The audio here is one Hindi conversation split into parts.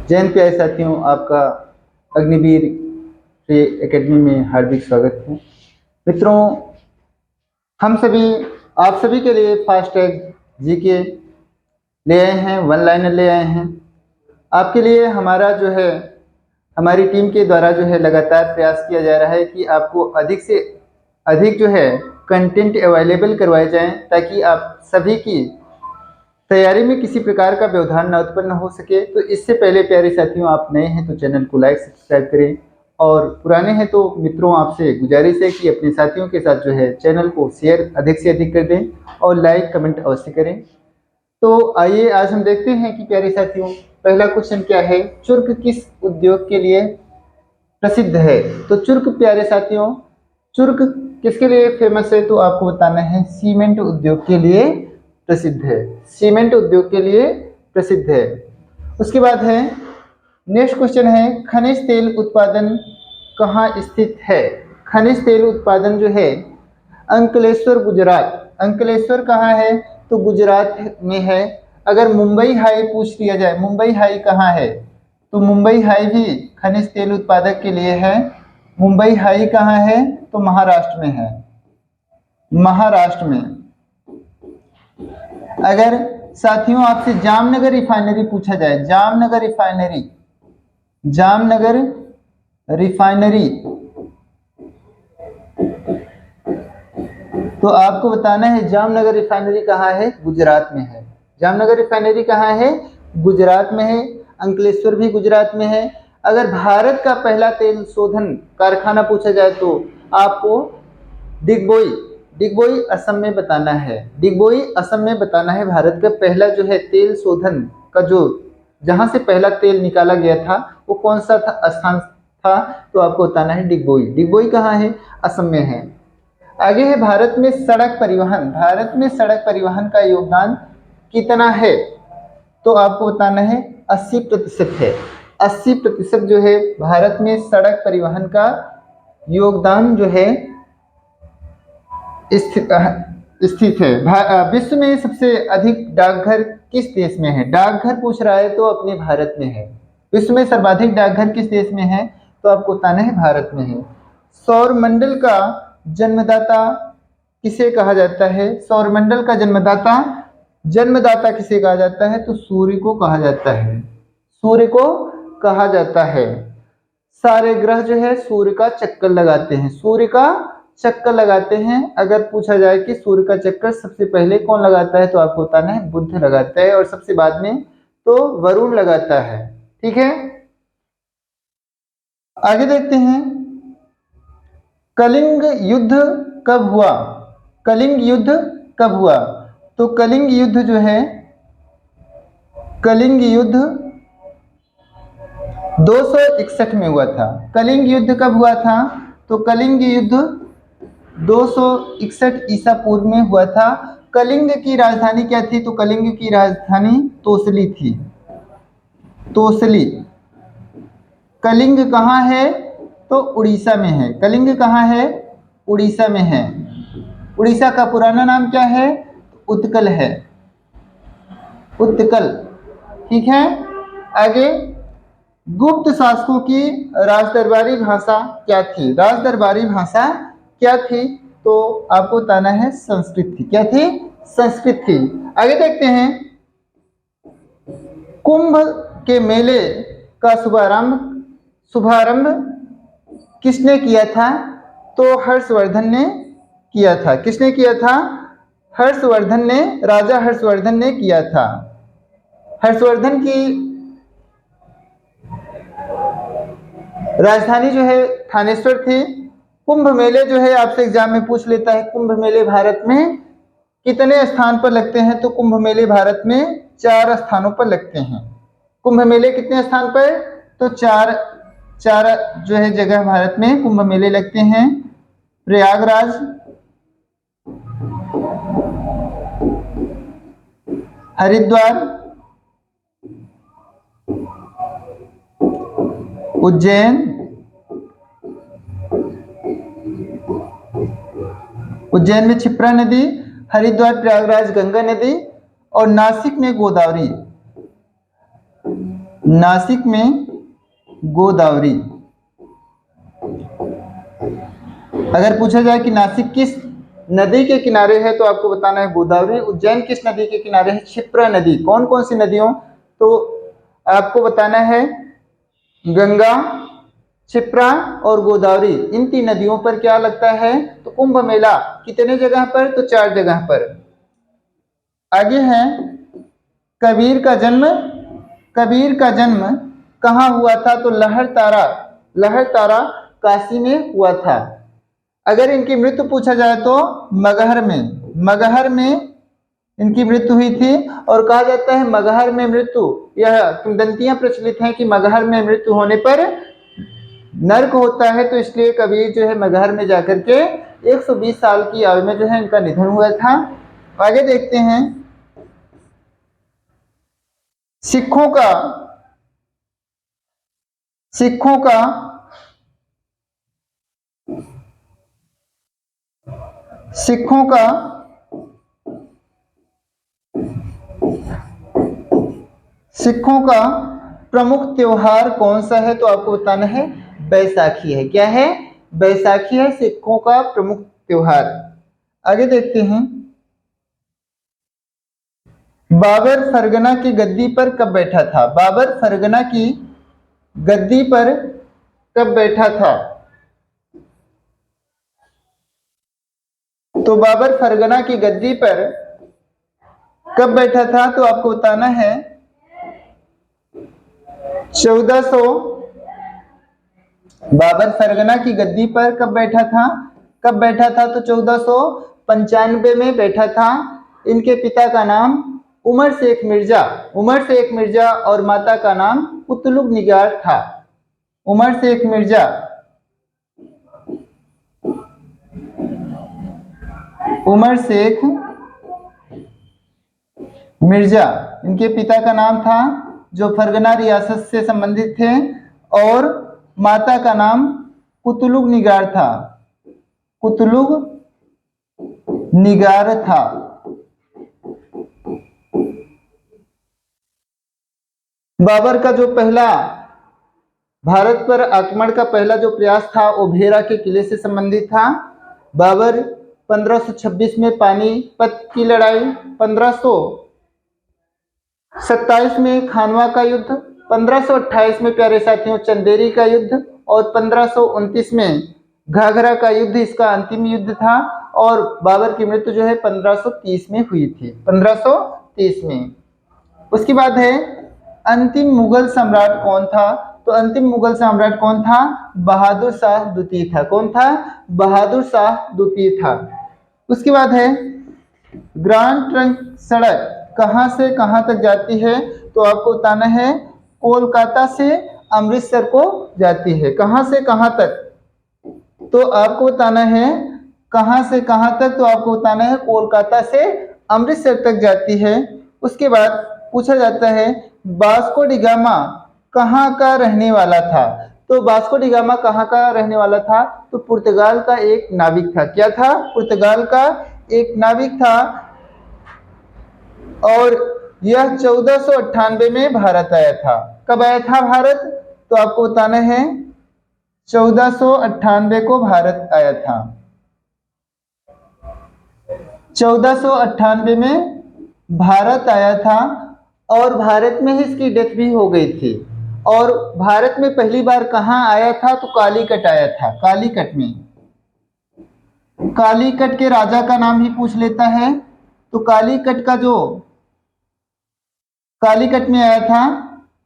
जय हिंद प्यारे साथियों, आपका अग्निवीर श्री एकेडमी में हार्दिक स्वागत है। मित्रों, हम सभी आप सभी के लिए फास्ट टैग जीके ले आए हैं, वन लाइनर ले आए हैं। आपके लिए हमारी टीम के द्वारा लगातार प्रयास किया जा रहा है कि आपको अधिक से अधिक कंटेंट अवेलेबल करवाए जाएं, ताकि आप सभी की तैयारी में किसी प्रकार का व्यवधान न उत्पन्न हो सके। तो इससे पहले प्यारे साथियों, आप नए हैं तो चैनल को लाइक सब्सक्राइब करें, और पुराने हैं तो मित्रों आपसे गुजारिश है कि अपने साथियों के साथ चैनल को शेयर अधिक से अधिक कर दें और लाइक कमेंट अवश्य करें। तो आइए आज हम देखते हैं कि प्यारे साथियों, पहला क्वेश्चन क्या है, चुर्क किस उद्योग के लिए प्रसिद्ध है। तो चुर्क प्यारे साथियों, चुर्क किसके लिए फेमस है, तो आपको बताना है सीमेंट उद्योग के लिए प्रसिद्ध है। सीमेंट उद्योग के लिए प्रसिद्ध है। उसके बाद है नेक्स्ट क्वेश्चन है, खनिज तेल उत्पादन कहाँ स्थित है। खनिज तेल उत्पादन अंकलेश्वर गुजरात। अंकलेश्वर कहाँ है, तो गुजरात में है। अगर मुंबई हाई पूछ लिया जाए, मुंबई हाई कहाँ है, तो मुंबई हाई भी खनिज तेल उत्पादक के लिए है। मुंबई हाई कहाँ है, तो महाराष्ट्र में है। महाराष्ट्र में। अगर साथियों आपसे जामनगर रिफाइनरी पूछा जाए, जामनगर रिफाइनरी, जामनगर रिफाइनरी, तो आपको बताना है जामनगर रिफाइनरी कहाँ है, गुजरात में है। जामनगर रिफाइनरी कहाँ है, गुजरात में है। अंकलेश्वर भी गुजरात में है। अगर भारत का पहला तेल शोधन कारखाना पूछा जाए तो आपको डिगबोई, डिगबोई असम में बताना है। डिगबोई असम में बताना है। भारत का पहला तेल शोधन का जहां से पहला तेल निकाला गया था वो कौन सा स्थान था, तो आपको बताना है डिगबोई। डिगबोई कहाँ है, असम में है। आगे है भारत में सड़क परिवहन। भारत में सड़क परिवहन का योगदान कितना है, तो आपको बताना है 80% है। 80% भारत में सड़क परिवहन का योगदान स्थित है। विश्व में सबसे अधिक डाकघर किस देश में है। डाकघर पूछ रहा है तो अपने भारत में है। विश्व में सर्वाधिक डाकघर किस देश में है, तो आपको बताना है भारत में है। सौरमंडल का जन्मदाता किसे कहा जाता है। सौरमंडल का जन्मदाता, जन्मदाता किसे कहा जाता है, तो सूर्य को कहा जाता है। सूर्य को कहा जाता है। सारे ग्रह सूर्य का चक्कर लगाते हैं। सूर्य का चक्कर लगाते हैं। अगर पूछा जाए कि सूर्य का चक्कर सबसे पहले कौन लगाता है, तो आपको बताना है बुध लगाता है, और सबसे बाद में तो वरुण लगाता है। ठीक है, आगे देखते हैं, कलिंग युद्ध कब हुआ। कलिंग युद्ध कब हुआ, तो कलिंग युद्ध कलिंग युद्ध 261 में हुआ था। कलिंग युद्ध कब हुआ था, तो कलिंग युद्ध 261 ईसा पूर्व में हुआ था। कलिंग की राजधानी क्या थी, तो कलिंग की राजधानी तोसली थी। तोसली। कलिंग कहाँ है, तो उड़ीसा में है। कलिंग कहाँ है, उड़ीसा में है। उड़ीसा का पुराना नाम क्या है, उत्कल है। उत्कल। ठीक है, आगे गुप्त शासकों की राजदरबारी भाषा क्या थी। राजदरबारी भाषा क्या थी, तो आपको बताना है संस्कृत थी। क्या थी, संस्कृत थी। आगे देखते हैं, कुंभ के मेले का शुभारंभ किसने किया था, तो हर्षवर्धन ने किया था। किसने किया था, हर्षवर्धन ने, राजा हर्षवर्धन ने किया था। हर्षवर्धन की राजधानी थानेश्वर थी। कुंभ मेले आपसे एग्जाम में पूछ लेता है, कुंभ मेले भारत में कितने स्थान पर लगते हैं, तो कुंभ मेले भारत में 4 स्थानों पर लगते हैं। कुंभ मेले कितने स्थान पर, तो चार जगह भारत में कुंभ मेले लगते हैं। प्रयागराज, हरिद्वार, उज्जैन, उज्जैन में क्षिप्रा नदी, हरिद्वार प्रयागराज गंगा नदी, और नासिक में गोदावरी। नासिक में गोदावरी। अगर पूछा जाए कि नासिक किस नदी के किनारे है तो आपको बताना है गोदावरी। उज्जैन किस नदी के किनारे है? क्षिप्रा नदी। कौन कौन सी नदियों? तो आपको बताना है गंगा, क्षिप्रा और गोदावरी। इन 3 नदियों पर क्या लगता है? तो कुंभ मेला। कितने जगह पर? तो 4 जगह पर। आगे है कबीर का जन्म। कबीर का जन्म कहाँ हुआ था? तो लहरतारा काशी में हुआ था। अगर इनकी मृत्यु पूछा जाए तो मगहर में इनकी मृत्यु हुई थी। और कहा जाता है मगहर में मृत्यु, यह किंवदंतियां प्रचलित हैं कि मगहर में मृत्यु होने पर नर्क होता है, तो इसलिए कबीर जो है मगहर में जाकर के 120 साल की आयु में जो है इनका निधन हुआ था। आगे देखते हैं सिखों का सिखों का प्रमुख त्योहार कौन सा है? तो आपको बताना है बैसाखी है। क्या है? बैसाखी है सिखों का प्रमुख त्योहार। आगे देखते हैं बाबर फरगना की गद्दी पर कब बैठा था? बाबर फरगना की गद्दी पर कब बैठा था? तो बाबर फरगना की गद्दी पर कब बैठा था? तो आपको बताना है 1400। बाबर फरगना की गद्दी पर कब बैठा था? तो 1495 में बैठा था। इनके पिता का नाम उमर शेख मिर्जा और माता का नाम कुतलुग निगार था। उमर शेख मिर्जा इनके पिता का नाम था, जो फरगना रियासत से संबंधित थे, और माता का नाम कुतलुग निगार था। बाबर का जो पहला भारत पर आक्रमण का पहला जो प्रयास था वो भेरा के किले से संबंधित था। बाबर 1526 में पानीपत की लड़ाई, 1527 में खानवा का युद्ध, 1528 में प्यारे साथियों चंदेरी का युद्ध, और 1529 में घाघरा का युद्ध इसका अंतिम युद्ध था। और बाबर की मृत्यु जो है 1530 में हुई थी, 1530 में। उसके बाद है अंतिम मुगल सम्राट कौन था? तो अंतिम मुगल सम्राट कौन था? बहादुर शाह द्वितीय था। कौन था? बहादुर शाह द्वितीय था। उसके बाद है ग्रांड ट्रंक सड़क कहां से कहां तक जाती है? तो आपको बताना है कोलकाता से अमृतसर को जाती है। कहां से कहां तक? तो आपको बताना है कहां से कहां तक? तो आपको बताना है कोलकाता से अमृतसर तक जाती है। उसके बाद पूछा जाता है वास्को डी गामा कहाँ का रहने वाला था? तो वास्को डी गामा कहाँ का रहने वाला था? तो पुर्तगाल का एक नाविक था। क्या था? पुर्तगाल का एक नाविक था। और यह 1498 में भारत आया था। कब आया था भारत? तो आपको बताना है 1498 को भारत आया था। 1498 में भारत आया था और भारत में ही इसकी डेथ भी हो गई थी। और भारत में पहली बार कहाँ आया था? तो कालीकट आया था। कालीकट में, कालीकट के राजा का नाम ही पूछ लेता है। तो कालीकट में आया था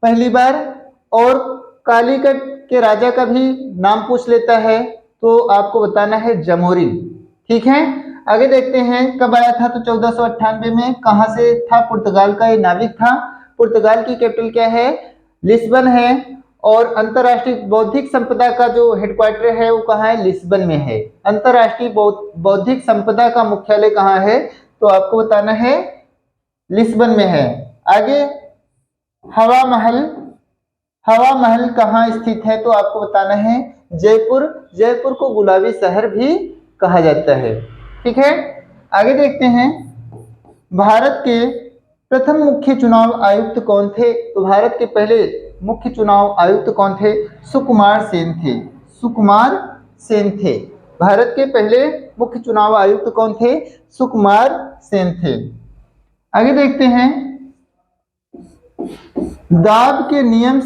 पहली बार, और कालीकट के राजा का भी नाम पूछ लेता है। तो आपको बताना है जमोरिन। ठीक है, आगे देखते हैं कब आया था? तो 1498 में। कहां से था? पुर्तगाल का ये नाविक था। पुर्तगाल की कैपिटल क्या है? लिस्बन है। और अंतरराष्ट्रीय बौद्धिक संपदा का जो हेडक्वार्टर है वो कहाँ है? लिस्बन में है। अंतरराष्ट्रीय बौद्धिक संपदा का मुख्यालय कहाँ है? तो आपको बताना है लिस्बन में है। आगे हवा महल कहाँ स्थित है? तो आपको बताना है जयपुर को गुलाबी शहर भी कहा जाता है। ठीक है, आगे देखते हैं भारत के प्रथम मुख्य चुनाव आयुक्त कौन थे? तो भारत के पहले मुख्य चुनाव आयुक्त कौन थे? सुकुमार सेन थे। सुकुमार सेन थे। भारत के पहले मुख्य चुनाव आयुक्त कौन थे? सुकुमार सेन थे। आगे देखते हैं, दाब के नियम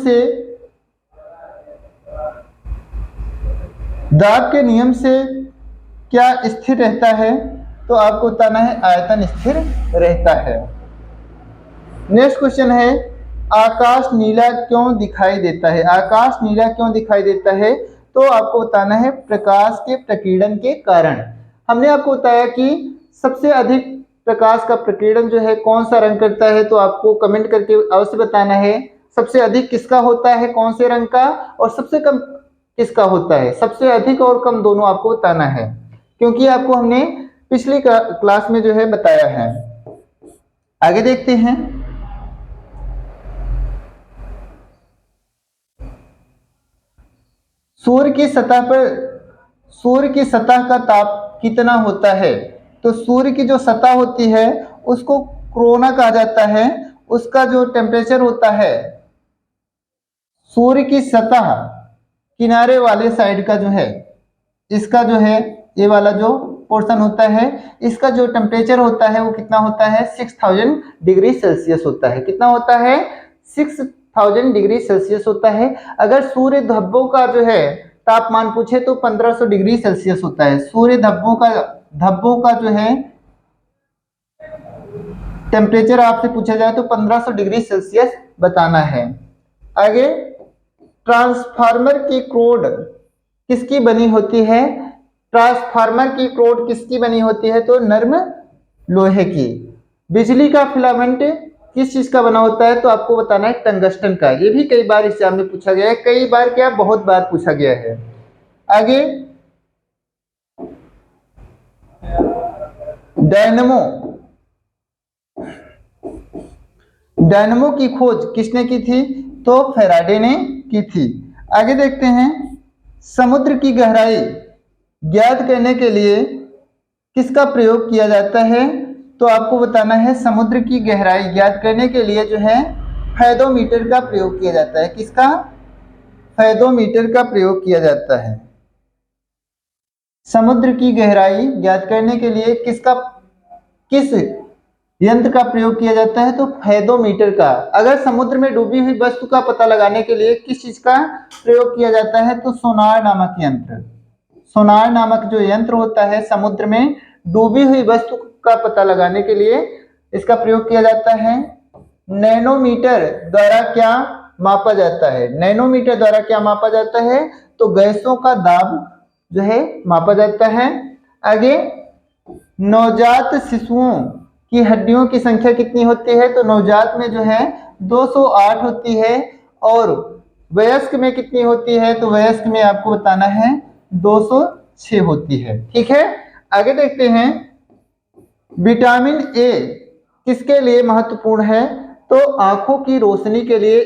से क्या स्थिर रहता है? तो आपको बताना है आयतन स्थिर रहता है। नेक्स्ट क्वेश्चन है, आकाश नीला क्यों दिखाई देता है? आकाश नीला क्यों दिखाई देता है? तो आपको बताना है प्रकाश के प्रकीर्णन के कारण। हमने आपको बताया कि सबसे अधिक प्रकाश का प्रकीर्णन जो है कौन सा रंग करता है, तो आपको कमेंट करके अवश्य बताना है सबसे अधिक किसका होता है, कौन से रंग का, और सबसे कम किसका होता है। सबसे अधिक और कम दोनों आपको बताना है, क्योंकि आपको हमने पिछली क्लास में जो है बताया है। आगे देखते हैं, सूर्य की सतह का ताप कितना होता है? तो सूर्य की जो सतह होती है उसको कोरोना कहा जाता है। उसका जो टेम्परेचर होता है, सूर्य की सतह किनारे वाले साइड का जो है, इसका जो है ये वाला जो पोर्शन होता है, इसका जो टेम्परेचर होता है वो कितना होता है? 6000 डिग्री सेल्सियस होता है। कितना होता है? 6000 डिग्री सेल्सियस होता है। अगर सूर्य धब्बों का जो है तापमान पूछे तो 1500 डिग्री सेल्सियस होता है। सूर्य धब्बों का जो है टेम्परेचर आपसे पूछा जाए तो 1500 डिग्री सेल्सियस बताना है। आगे, ट्रांसफार्मर की कोड किसकी बनी होती है? ट्रांसफार्मर की कोड किसकी बनी होती है? तो नर्म लोहे की। बिजली का फिलामेंट किस चीज का बना होता है? तो आपको बताना है टंगस्टन का। ये भी कई बार एग्जाम में पूछा गया है, कई बार क्या, बहुत बार पूछा गया है। आगे, डायनमो की खोज किसने की थी? तो फैराडे ने की थी। आगे देखते हैं, समुद्र की गहराई ज्ञात करने के लिए किसका प्रयोग किया जाता है? तो आपको बताना है समुद्र की गहराई ज्ञात करने के लिए जो है फैदोमीटर का प्रयोग किया जाता है। किसका? फैदोमीटर का प्रयोग किया जाता है। समुद्र की गहराई ज्ञात करने के लिए किस यंत्र का प्रयोग किया जाता है? तो फैदोमीटर का। अगर समुद्र में डूबी हुई वस्तु का पता लगाने के लिए किस चीज का प्रयोग किया जाता है? तो सोनार नामक यंत्र। सोनार नामक जो यंत्र होता है, समुद्र में डूबी हुई वस्तु का पता लगाने के लिए इसका प्रयोग किया जाता है। नैनोमीटर द्वारा क्या मापा जाता है? नैनोमीटर द्वारा क्या मापा जाता है? तो गैसों का दाब जो है मापा जाता है। आगे, नवजात शिशुओं की हड्डियों की संख्या कितनी होती है? तो नवजात में जो है 208 होती है, और वयस्क में कितनी होती है? तो वयस्क में आपको बताना है 206 होती है। ठीक है, आगे देखते हैं, विटामिन ए किसके लिए महत्वपूर्ण है? तो आंखों की रोशनी के लिए।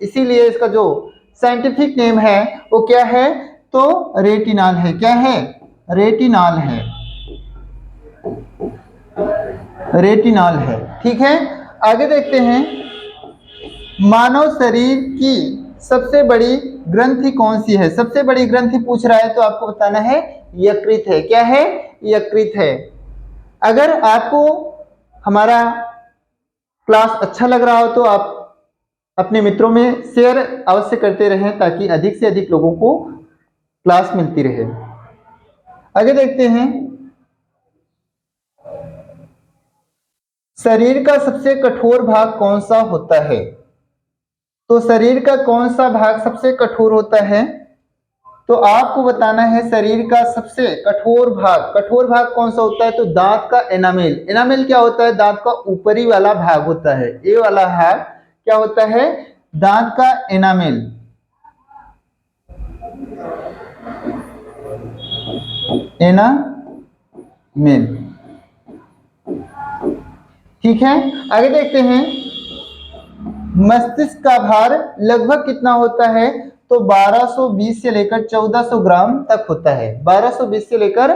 इसीलिए इसका जो साइंटिफिक नेम है वो क्या है? तो रेटिनॉल है। क्या है? रेटिनॉल है। रेटिनॉल है। ठीक है, आगे देखते हैं, मानव शरीर की सबसे बड़ी ग्रंथि कौन सी है? सबसे बड़ी ग्रंथि पूछ रहा है तो आपको बताना है यकृत है। क्या है? यकृत है। अगर आपको हमारा क्लास अच्छा लग रहा हो तो आप अपने मित्रों में शेयर अवश्य करते रहें, ताकि अधिक से अधिक लोगों को क्लास मिलती रहे। आगे देखते हैं, शरीर का सबसे कठोर भाग कौन सा होता है? तो शरीर का कौन सा भाग सबसे कठोर होता है? तो आपको बताना है शरीर का सबसे कठोर भाग कौन सा होता है? तो दांत का एनामेल। एनामेल क्या होता है? दांत का ऊपरी वाला भाग होता है। ये वाला भाग क्या होता है? दांत का एनामेल। एनामेल। ठीक है, आगे देखते हैं, मस्तिष्क का भार लगभग कितना होता है? तो 1220 से लेकर 1400 ग्राम तक होता है। 1220 से लेकर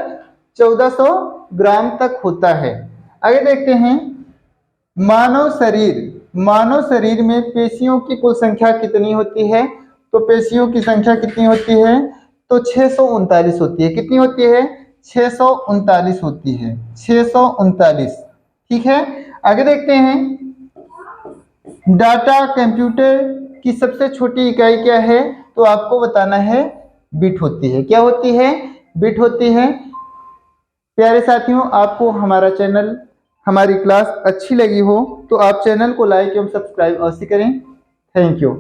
1400 ग्राम तक होता है। आगे देखते हैं, मानव शरीर मानव शरीर में पेशियों की कुल संख्या कितनी होती है? तो पेशियों की संख्या कितनी होती है? तो 639 होती है। कितनी होती है? 639 होती है, 639। ठीक है, आगे देखते हैं। डाटा कंप्यूटर की सबसे छोटी इकाई क्या है? तो आपको बताना है बिट होती है। क्या होती है? बिट होती है। प्यारे साथियों, आपको हमारा चैनल, हमारी क्लास अच्छी लगी हो तो आप चैनल को लाइक एवं सब्सक्राइब अवश्य करें। Thank you.